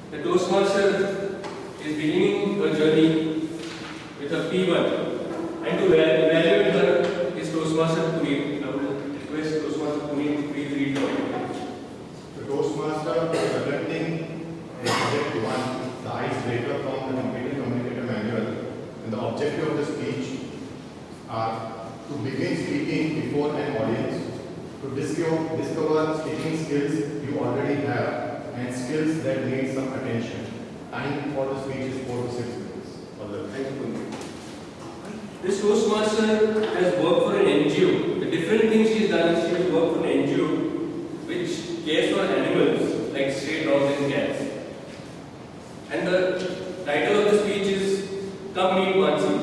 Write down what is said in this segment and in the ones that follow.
The Toastmaster is beginning her journey with a P1, and to evaluate her is Toastmaster Puneet. I would request Toastmaster Puneet to please read the topic. The Toastmaster is conducting Subject 1, the icebreaker from the Competent Communicator Manual, and the objective of the speech are to begin speaking before an audience, to discover speaking skills you already have and skills that need some attention. Time for the speech is 4 to 6 minutes. Thank you, Puneet. This Toastmaster has worked for an NGO. The different things she has done is she has worked for an NGO which cares for animals like stray dogs and cats. And the title of the speech is Come Meet Mansi.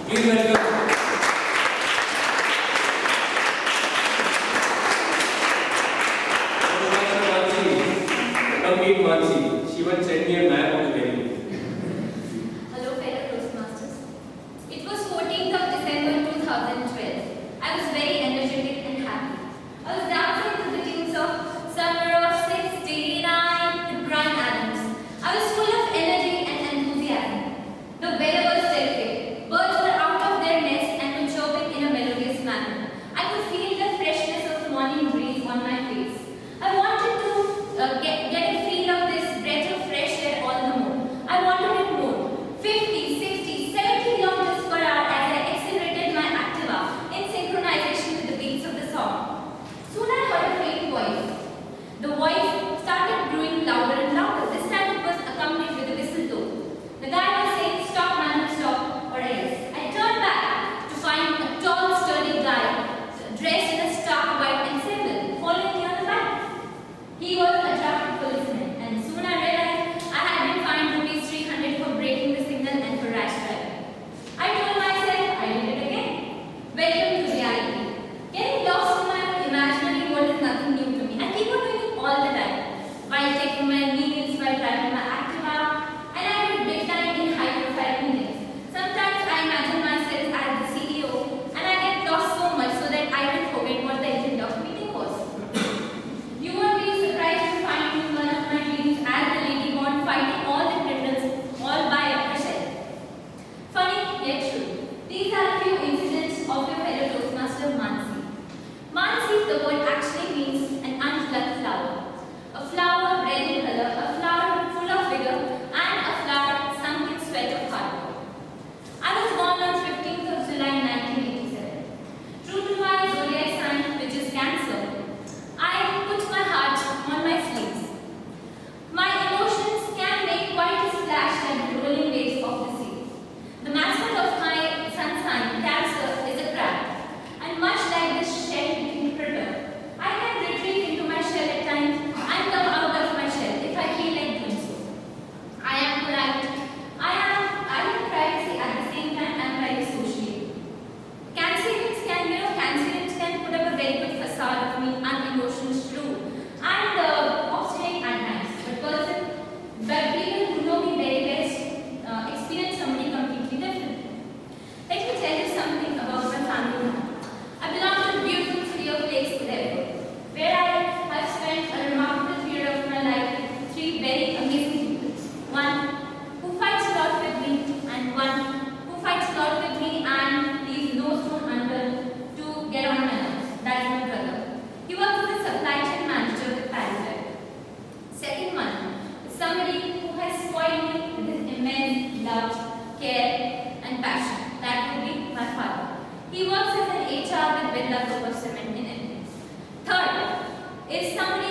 Please welcome. Come meet Mansi. She once sent me a map of the venue. Hello, fellow Toastmasters. It was 14th of December 2012. I was very energetic and happy. I was dancing to the tunes of Summer of '69 with Bryan Adams. I was full of energy and enthusiasm. The weather was terrific. Birds were out of their nests and were chirping in a melodious manner. I could feel the freshness of the morning breeze on my face. I wanted to get a feel of this breath of fresh air all the more. I wanted it more. 50, 60, 70 kilometers per hour as I accelerated my Activa in synchronization with the beats of the song. Soon I heard a faint voice. The voice started growing louder and louder. This time it was accompanied with a whistle tone. The guy was saying, "Stop, man, stop," or else. I turned back to find a tall, sturdy guy dressed in a stark white ensemble following me on the back. He was a traffic policeman, and soon I realized I had been fined rupees 300 for breaking the signal and for rash driving. I told myself I did it again. Welcome to reality. Getting lost in my imaginary world is nothing new to me. I keep on doing it all the time. While taking my meals, while driving my Activa, and I do big time in high-profile meetings. Sometimes I imagine myself as the CEO, and I get lost so much so that I will forget what the agenda of meeting was. You won't be surprised to find me in one of my meetings as the lady born fighting all the criminals all by herself. Funny yet true. These are a few incidents of your fellow Toastmaster Mansi. Mansi, the word actually means an unplucked flower. A flower red in color, a flower full of vigor, and a flower sunk in sweat of hard work. I was born on 15th of July 1987. True to my zodiac sign, which is Cancer, I put my heart on my sleeves. My emotions can make quite a splash like the rolling waves of the sea. The mascot of my sun sign, Cancer, is a crab. And much like the shell between critter, I can retreat into my shell at times and come out of my shell if I feel like doing so. I am polite. I am privacy at the same time and very socially. Cancerians can put up a very good facade of me unemotional, true, and obstinate at times. But people who know me very best experience somebody completely different. Let me tell you something about my family now. I belong to the beautiful city of Lakes, Udaipur, where I have spent a remarkable period of my life with 3 very amazing people. One who fights a lot with me, and one who fights a lot with me and leaves no stone unturned to get on my nerves. That is my brother. He works as a supply chain manager with Parasite. Second one is somebody who has spoiled me with his immense love, care, and passion. That would be my father. He works as an HR with Birla Group of Cement in India. Third is somebody